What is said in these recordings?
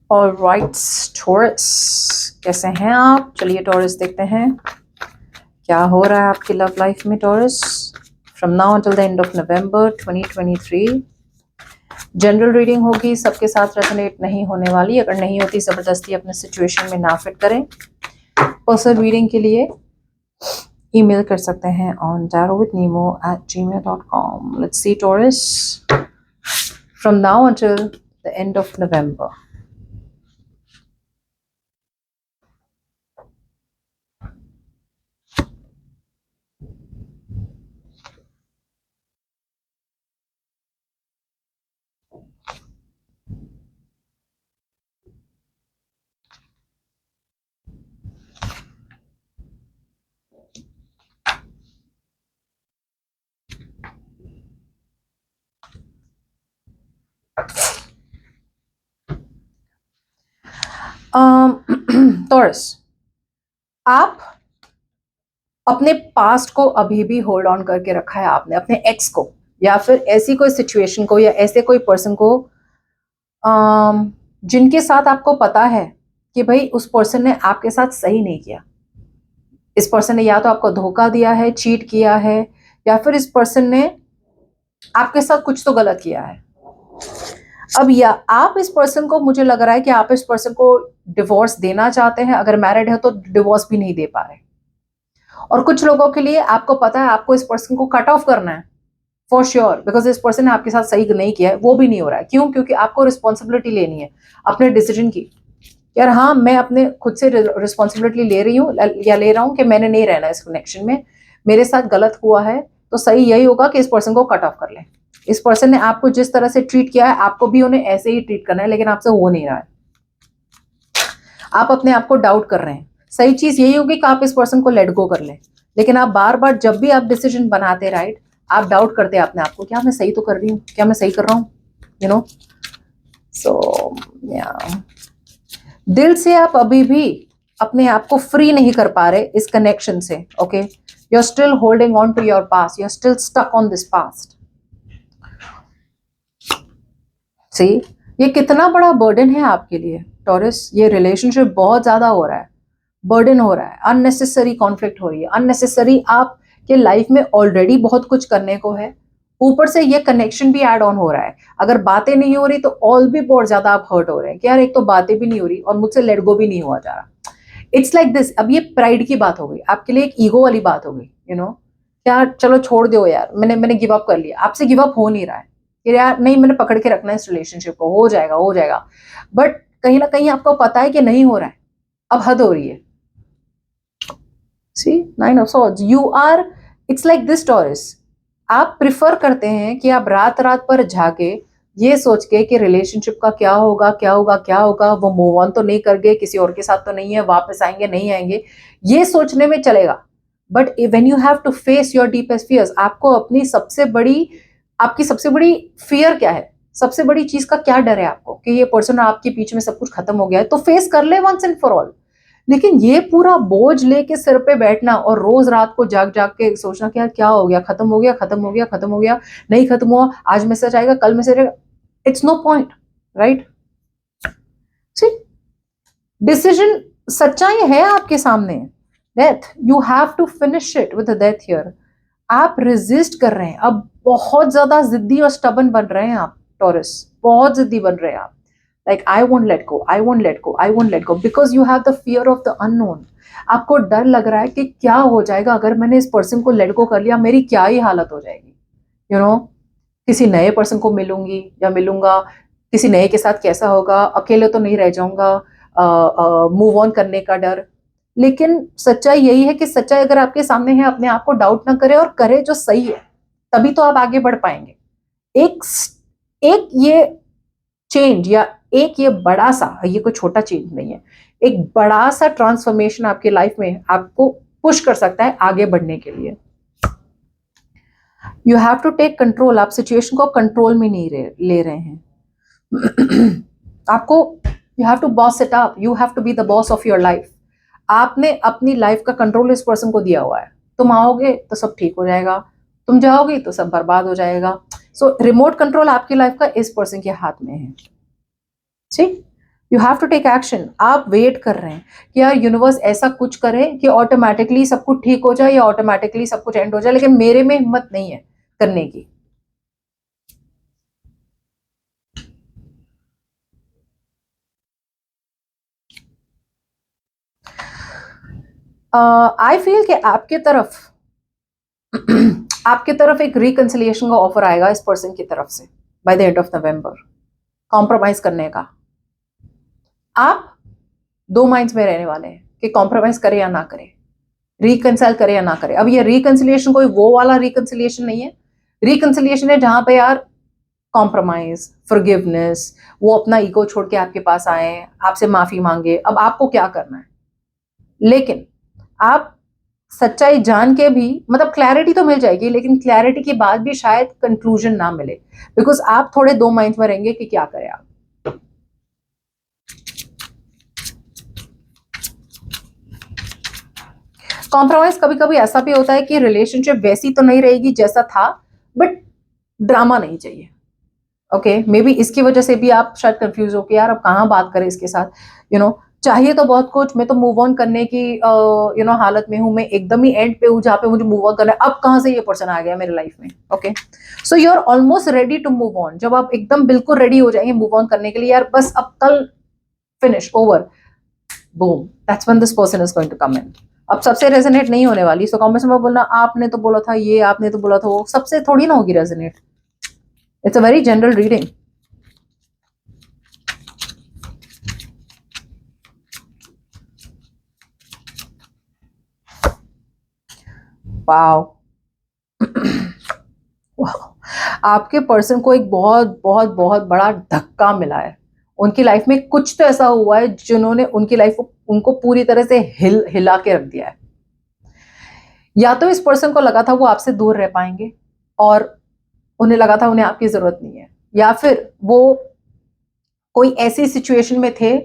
Alright taurus, कैसे हैं आप? चलिए टॉरस देखते हैं क्या हो रहा है आपकी लव लाइफ में taurus from now until the end of November 2023। General reading होगी, सबके साथ रेजोनेट नहीं होने वाली। अगर नहीं होती जबरदस्ती अपने सिचुएशन में ना फिट करें। पर्सनल रीडिंग के लिए ईमेल कर सकते हैं on tarotwithnemo@gmail.com। Let's see Taurus from now until the end of November. Taurus, आप अपने पास्ट को अभी भी होल्ड ऑन करके रखा है आपने, अपने एक्स को या फिर ऐसी कोई सिचुएशन को या ऐसे कोई पर्सन को जिनके साथ आपको पता है कि भाई उस पर्सन ने आपके साथ सही नहीं किया। इस पर्सन ने या तो आपको धोखा दिया है, चीट किया है, या फिर इस पर्सन ने आपके साथ कुछ तो गलत किया है। अब या आप इस पर्सन को, मुझे लग रहा है कि आप इस पर्सन को डिवोर्स देना चाहते हैं। अगर मैरिड है तो डिवोर्स भी नहीं दे पा रहे। और कुछ लोगों के लिए आपको पता है आपको इस पर्सन को कट ऑफ करना है फॉर श्योर, बिकॉज इस पर्सन ने आपके साथ सही नहीं किया है। वो भी नहीं हो रहा है। क्यों? क्योंकि आपको रिस्पॉन्सिबिलिटी लेनी है अपने डिसीजन की। यार हाँ, मैं अपने खुद से रिस्पॉन्सिबिलिटी ले रही हूँ या ले रहा हूँ कि मैंने नहीं रहना इस कनेक्शन में, मेरे साथ गलत हुआ है, तो सही यही होगा कि इस पर्सन को कट ऑफ कर लें। इस पर्सन ने आपको जिस तरह से ट्रीट किया है, आपको भी उन्हें ऐसे ही ट्रीट करना है, लेकिन आपसे हो नहीं रहा है। आप अपने आप को डाउट कर रहे हैं। सही चीज यही होगी कि आप इस पर्सन को लेट गो कर लें, लेकिन आप बार बार जब भी आप डिसीजन बनाते, राइट, आप डाउट करते हैं अपने आप को, क्या मैं सही तो कर रही हूँ, क्या मैं सही कर रहा हूँ, यू नो। सो दिल से आप अभी भी अपने आप को फ्री नहीं कर पा रहे इस कनेक्शन से। Okay, you are still holding on to your past, you are still stuck on this past. See, ये कितना बड़ा बर्डन है आपके लिए टॉरस। ये रिलेशनशिप बहुत ज्यादा हो रहा है, बर्डन हो रहा है, अननेसेसरी कॉन्फ्लिक्ट हो रही है, अननेसेसरी आपके लाइफ में ऑलरेडी बहुत कुछ करने को है, ऊपर से ये कनेक्शन भी ऐड ऑन हो रहा है। अगर बातें नहीं हो रही तो ऑल भी बहुत ज्यादा आप हर्ट हो रहे हैं कि यार एक तो बातें भी नहीं हो रही और मुझसे लेट गो भी नहीं हुआ जा रहा। It's like this. अब ये प्राइड की बात हो गई आपके लिए, एक ईगो वाली बात हो गई, यू नो। यार चलो छोड़ दो यार, मैंने गिव अप कर लिया, आपसे गिव अप हो नहीं रहा है कि यार नहीं, मैंने पकड़ के रखना है इस रिलेशनशिप को, हो जाएगा हो जाएगा। बट कहीं ना कहीं आपको पता है कि नहीं हो रहा है, अब हद हो रही है। सी, 9 of swords, you are, it's like this Taurus, आप प्रिफर करते हैं कि आप रात रात पर जाके ये सोच के कि रिलेशनशिप का क्या होगा क्या होगा क्या होगा, वो मूव ऑन तो नहीं कर गए, किसी और के साथ तो नहीं है, वापस आएंगे नहीं आएंगे, ये सोचने में चलेगा। But when you have to face your deepest fears, आपको अपनी सबसे बड़ी, आपकी सबसे बड़ी फियर क्या है, सबसे बड़ी चीज का क्या डर है आपको कि ये पर्सन आपके बीच में सब कुछ खत्म हो गया है, तो फेस कर ले वंस एंड फॉर ऑल। लेकिन ये पूरा बोझ लेके सिर पे बैठना और रोज रात को जाग जाग के सोचना कि यार क्या हो गया, खत्म हो गया खत्म हो गया खत्म हो गया, नहीं खत्म हुआ, आज मैसेज आएगा कल मैसेज आएगा, it's no point, right. See, decision, सच्चाई है आपके सामने, death, you have to finish it with death here. आप रेजिस्ट कर रहे हैं, अब बहुत ज्यादा जिद्दी और स्टबन बन रहे हैं आप टॉरस, बहुत जिद्दी बन रहे हैं आप। Like, I won't let go, I won't let go, I won't let go, because you have the fear of the unknown. आपको डर लग रहा है कि क्या हो जाएगा अगर मैंने इस पर्सन को लेट गो कर लिया, मेरी क्या ही हालत हो जाएगी, यू नो। किसी नए पर्सन को मिलूंगी या मिलूंगा, किसी नए के साथ कैसा होगा, अकेले तो नहीं रह जाऊंगा, मूव ऑन करने का डर। लेकिन सच्चाई यही है कि सच्चाई अगर आपके सामने है, अपने आप को डाउट ना करे और करे जो सही है, तभी तो आप आगे बढ़ पाएंगे। एक एक ये चेंज या एक ये बड़ा सा, ये कोई छोटा चेंज नहीं है, एक बड़ा सा ट्रांसफॉर्मेशन आपकी लाइफ में आपको पुश कर सकता है आगे बढ़ने के लिए। You have to take control. आप सिचुएशन को कंट्रोल में नहीं ले रहे हैं। आपको, you have to boss it up, you have to be the boss of your life. आपने अपनी लाइफ का कंट्रोल इस पर्सन को दिया हुआ है। तुम आओगे तो सब ठीक हो जाएगा, तुम जाओगे तो सब बर्बाद हो जाएगा। सो रिमोट कंट्रोल आपकी लाइफ का इस पर्सन के हाथ में है। ठीक, you have to take action. आप वेट कर रहे हैं कि यार यूनिवर्स ऐसा कुछ करे कि ऑटोमेटिकली सब कुछ ठीक हो जाए या ऑटोमेटिकली सब कुछ एंड हो जाए, लेकिन मेरे में हिम्मत नहीं है करने की। आई फील कि आपके तरफ एक रिकंसिलिएशन का ऑफर आएगा इस पर्सन की तरफ से by the end of November, compromise करने का। आप दो माइंड्स में रहने वाले हैं कि कॉम्प्रोमाइज करे या ना करे, रिकंसाइल करे या ना करे। अब ये रिकंसिलिएशन कोई वो वाला रिकंसिलिएशन नहीं है। रिकंसिलिएशन है जहां पे यार कॉम्प्रोमाइज, फॉरगिवनेस, वो अपना ईगो छोड़ के आपके पास आए, आपसे माफी मांगे, अब आपको क्या करना है। लेकिन आप सच्चाई जान के भी, मतलब क्लैरिटी तो मिल जाएगी, लेकिन क्लैरिटी के बाद भी शायद कंक्लूजन ना मिले, बिकॉज आप थोड़े दो माइंड में रहेंगे कि क्या करें आप। कॉम्प्रोमाइज कभी कभी ऐसा भी होता है कि रिलेशनशिप वैसी तो नहीं रहेगी जैसा था, बट ड्रामा नहीं चाहिए। ओके, मे बी इसकी वजह से भी आप शायद कंफ्यूज हो कि यार अब कहाँ बात करें इसके साथ। चाहिए तो बहुत कुछ, मैं तो मूव ऑन करने की हालत में हूं, मैं एकदम ही एंड पे हूँ जहाँ पे मुझे मूव ऑन करना है, अब कहाँ से ये पर्सन आ गया मेरे लाइफ में। Okay, so you are almost ready to move on. जब आप एकदम बिल्कुल रेडी हो जाएंगे मूव ऑन करने के लिए, यार बस अब कल finish over, boom, that's when this person is going to come in. अब सबसे रेजोनेट नहीं होने वाली, सो कमेंट्स में बोलना आपने तो बोला था ये, आपने तो बोला था वो, सबसे थोड़ी ना होगी resonate. It's a very general reading. Wow, आपके पर्सन को एक बहुत बहुत बहुत बड़ा धक्का मिला है। उनकी लाइफ में कुछ तो ऐसा हुआ है जिन्होंने उनकी लाइफ को, उनको पूरी तरह से हिला के रख दिया है। या तो इस पर्सन को लगा था वो आपसे दूर रह पाएंगे और उन्हें लगा था उन्हें आपकी जरूरत नहीं है, या फिर वो कोई ऐसी सिचुएशन में थे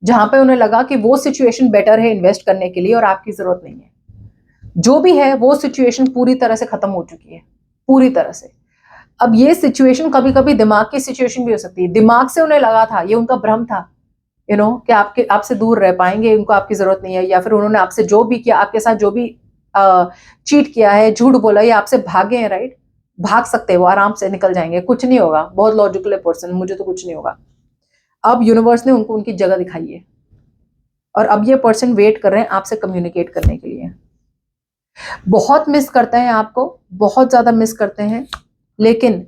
जहां पे उन्हें लगा कि वो सिचुएशन बेटर है इन्वेस्ट करने के लिए और आपकी जरूरत नहीं है। जो भी है वो सिचुएशन पूरी तरह से खत्म हो चुकी है, पूरी तरह से। अब ये सिचुएशन कभी कभी दिमाग की सिचुएशन भी हो सकती है। दिमाग से उन्हें लगा था, ये उनका भ्रम था, कि आपसे दूर रह पाएंगे, उनको आपकी जरूरत नहीं है, या फिर उन्होंने आपसे जो भी किया, आपके साथ जो भी चीट किया है, झूठ बोला, या आपसे भागे हैं, राइट, भाग सकते हैं, वो आराम से निकल जाएंगे, कुछ नहीं होगा, बहुत लॉजिकल है पर्सन, मुझे तो कुछ नहीं होगा। अब यूनिवर्स ने उनको उनकी जगह दिखाई है और अब ये पर्सन वेट कर रहे हैं आपसे कम्युनिकेट करने के लिए। बहुत मिस करते हैं आपको, बहुत ज्यादा मिस करते हैं, लेकिन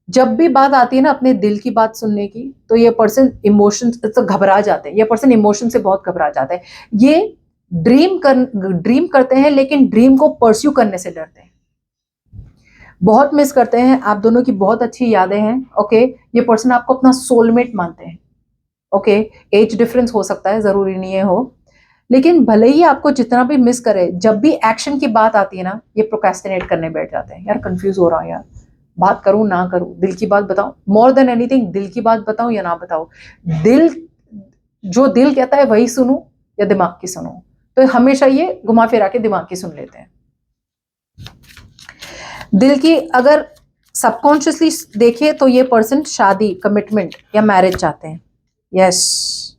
जब भी बात आती है ना अपने दिल की बात सुनने की, तो ये पर्सन इमोशन से घबरा जाते हैं। ये पर्सन इमोशन से बहुत घबरा जाता है। ये ड्रीम करते हैं, लेकिन ड्रीम को परस्यू करने से डरते हैं। बहुत मिस करते हैं, आप दोनों की बहुत अच्छी यादें हैं। ओके, ये पर्सन आपको अपना सोलमेट मानते हैं। ओके, एज डिफरेंस हो सकता है, जरूरी नहीं है हो, लेकिन भले ही आपको जितना भी मिस करे, जब भी एक्शन की बात आती है ना, ये प्रोक्रेस्टिनेट करने बैठ जाते हैं। यार कंफ्यूज हो रहा हूं यार, बात करूं ना करूं, दिल की बात बताऊं, मोर देन एनीथिंग दिल की बात बताऊं या ना बताऊं। दिल, जो दिल कहता है वही सुनूं या दिमाग की सुनूं, तो हमेशा ये घुमा फिरा के दिमाग की सुन लेते हैं। दिल की अगर सबकॉन्शियसली देखे तो ये पर्सन शादी, कमिटमेंट या मैरिज चाहते हैं। यस,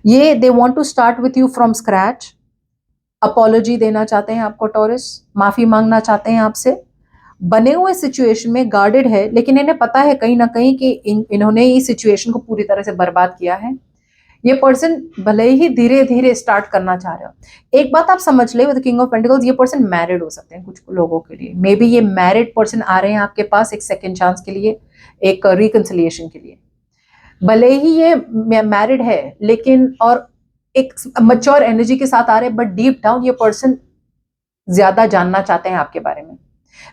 ये they want to start with you from scratch. Apology देना चाहते हैं आपको टॉरस, माफी मांगना चाहते हैं आपसे। बने हुए सिचुएशन में गार्डेड है, लेकिन इन्हें पता है कहीं ना कहीं कि इन्होंने इस सिचुएशन को पूरी तरह से बर्बाद किया है। ये पर्सन भले ही धीरे धीरे स्टार्ट करना चाह रहे हो। एक बात आप समझ ले, विद किंग ऑफ पेंटिकल्स, ये पर्सन मैरिड हो सकते हैं कुछ लोगों के लिए। मे बी ये मैरिड पर्सन आ रहे हैं आपके पास एक सेकेंड चांस के लिए, एक रिकंसिलिएशन के लिए। भले ही ये मैरिड है, लेकिन और एक मच्योर एनर्जी के साथ आ रहे हैं, बट डीप डाउन ये पर्सन ज्यादा जानना चाहते हैं आपके बारे में।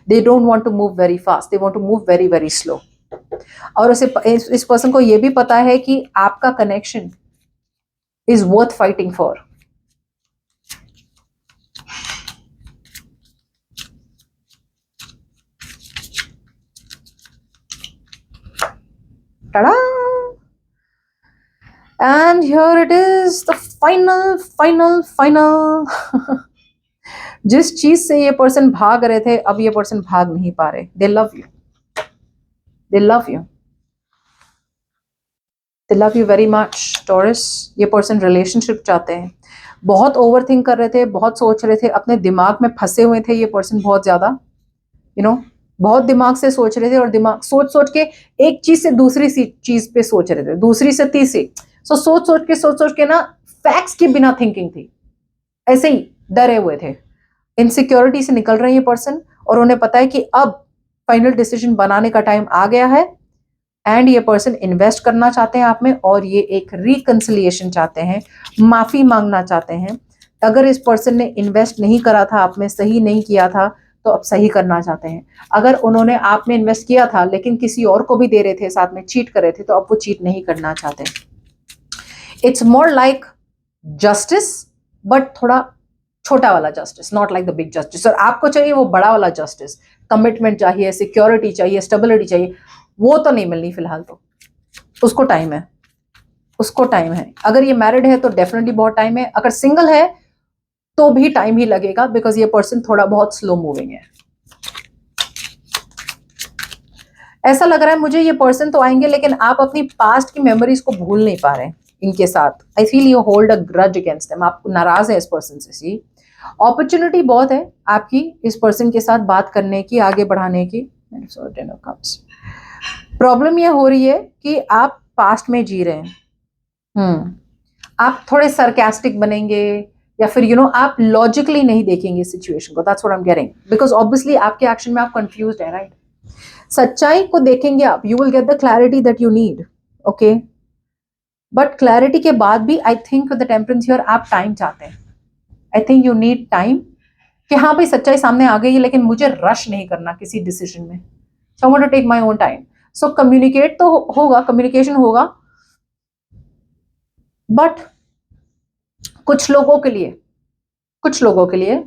They don't want to move very fast, they want to move very very slow. और उसे इस पर्सन को ये भी पता है कि आपका connection is worth fighting for. tada, and here it is, the final जिस चीज से ये पर्सन भाग रहे थे, अब ये पर्सन भाग नहीं पा रहे। दे love you, they love you. They love you very much taurus. ये पर्सन रिलेशनशिप चाहते हैं, बहुत ओवर थिंक कर रहे थे, बहुत सोच रहे थे, अपने दिमाग में फंसे हुए थे ये पर्सन बहुत ज्यादा, यू नो, बहुत दिमाग से सोच रहे थे और दिमाग सोच सोच के एक चीज से दूसरी चीज पे सोच रहे थे, दूसरी से तीसरी। सोच सोच के ना फैक्ट्स के बिना थिंकिंग थी, ऐसे ही डरे हुए थे, इनसिक्योरिटी से निकल रहे हैं ये पर्सन, और उन्हें पता है कि अब फाइनल डिसीजन बनाने का टाइम आ गया है, एंड ये पर्सन इन्वेस्ट करना चाहते हैं आप में, और ये एक रिकंसिलिएशन चाहते हैं, माफी मांगना चाहते हैं। अगर इस पर्सन ने इन्वेस्ट नहीं करा था आप में, सही नहीं किया था, तो अब सही करना चाहते हैं। अगर उन्होंने आप में इन्वेस्ट किया था लेकिन किसी और को भी दे रहे थे, साथ में चीट कर रहे थे, तो अब वो चीट नहीं करना चाहते। It's more like justice, but थोड़ा छोटा वाला justice, not like the big justice. और आपको चाहिए वो बड़ा वाला जस्टिस, कमिटमेंट चाहिए, सिक्योरिटी चाहिए, स्टेबिलिटी चाहिए, वो तो नहीं मिलनी फिलहाल, तो उसको टाइम है, उसको टाइम है। अगर ये मैरिड है तो डेफिनेटली बहुत टाइम है, अगर सिंगल है तो भी टाइम ही लगेगा, बिकॉज ये पर्सन थोड़ा बहुत स्लो मूविंग है। ऐसा लग रहा है मुझे ये पर्सन तो आएंगे, लेकिन आप अपनी पास्ट की मेमोरीज को भूल नहीं पा रहे हैं इनके साथ। I feel you hold a grudge against them, आप नाराज है इस पर्सन से। सी अपॉर्चुनिटी बहुत है आपकी इस पर्सन के साथ बात करने की, आगे बढ़ाने की। प्रॉब्लम यह हो रही है कि आप पास्ट में जी रहे हैं। आप थोड़े सरकास्टिक बनेंगे, या फिर आप लॉजिकली नहीं देखेंगे सिचुएशन को। That's what I am getting, because obviously आपके एक्शन में आप कंफ्यूज्ड है, राइट? सच्चाई को देखेंगे आप, you will get the clarity that you need, okay? But clarity के बाद भी I think the temperance here, आप टाइम चाहते हैं। I think you need time, कि हाँ भाई सच्चाई सामने आ गई है, लेकिन मुझे रश नहीं करना किसी डिसीजन में। So I want to take my own time. So communicate तो होगा, कम्युनिकेशन होगा, बट कुछ लोगों के लिए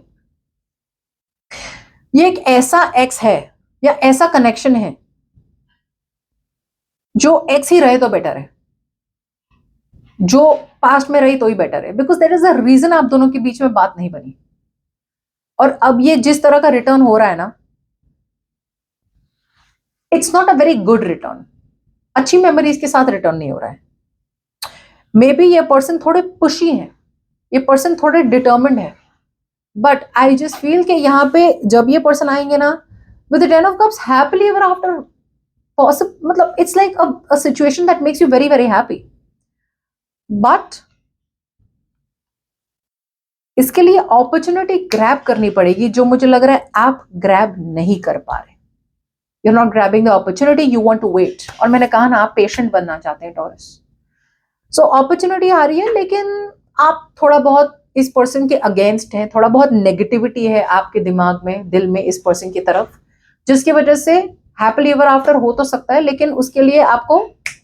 ये एक ऐसा एक्स है या ऐसा कनेक्शन है जो एक्स ही रहे तो बेटर है, जो पास्ट में रही तो ही बेटर है, because there is a reason आप दोनों के बीच में बात नहीं बनी। और अब ये जिस तरह का रिटर्न हो रहा है ना, it's not a very good return, अच्छी मेमोरीज के साथ रिटर्न नहीं हो रहा है। मे बी ये पर्सन थोड़े पुशी है, ये पर्सन थोड़े डिटर्मिन्ड है, बट आई जस्ट फील कि यहाँ पे जब ये पर्सन आएंगे ना with the 10 of cups, happily ever after, मतलब it's like a situation that makes you very very happy. But इसके लिए अपॉर्चुनिटी ग्रैब करनी पड़ेगी, जो मुझे लग रहा है आप ग्रैब नहीं कर पा रहे। You are not grabbing the opportunity, you want to wait. और मैंने कहा ना, आप पेशेंट बनना चाहते हैं टॉरस। सो अपॉर्चुनिटी आ रही है, लेकिन आप थोड़ा बहुत इस पर्सन के अगेंस्ट हैं, थोड़ा बहुत नेगेटिविटी है आपके दिमाग में, दिल में इस पर्सन की तरफ, जिसकी वजह से हैप्पीली एवर आफ्टर हो तो सकता है, लेकिन उसके लिए आपको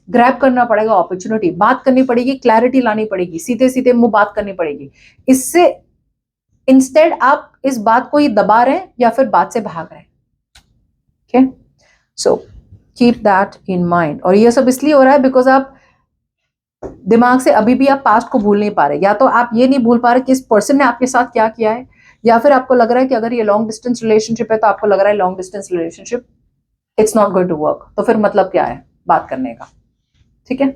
ग्रैब करना पड़ेगा अपॉर्चुनिटी, बात करनी पड़ेगी, क्लैरिटी लानी पड़ेगी, सीधे सीधे मुंह बात करनी पड़ेगी। इससे इंस्टेड आप इस बात को ही दबा रहे हैं या फिर बात से भाग रहे हैं। Okay, so keep that in mind. और ये सब इसलिए हो रहा है बिकॉज आप दिमाग से अभी भी आप पास्ट को भूल नहीं पा रहे। या तो आप ये नहीं भूल पा रहे कि इस पर्सन ने आपके साथ क्या किया है, या फिर आपको लग रहा है कि अगर ये लॉन्ग डिस्टेंस रिलेशनशिप है तो आपको लग रहा है long distance relationship it's not going to work, तो फिर मतलब क्या है बात करने का? ठीक है।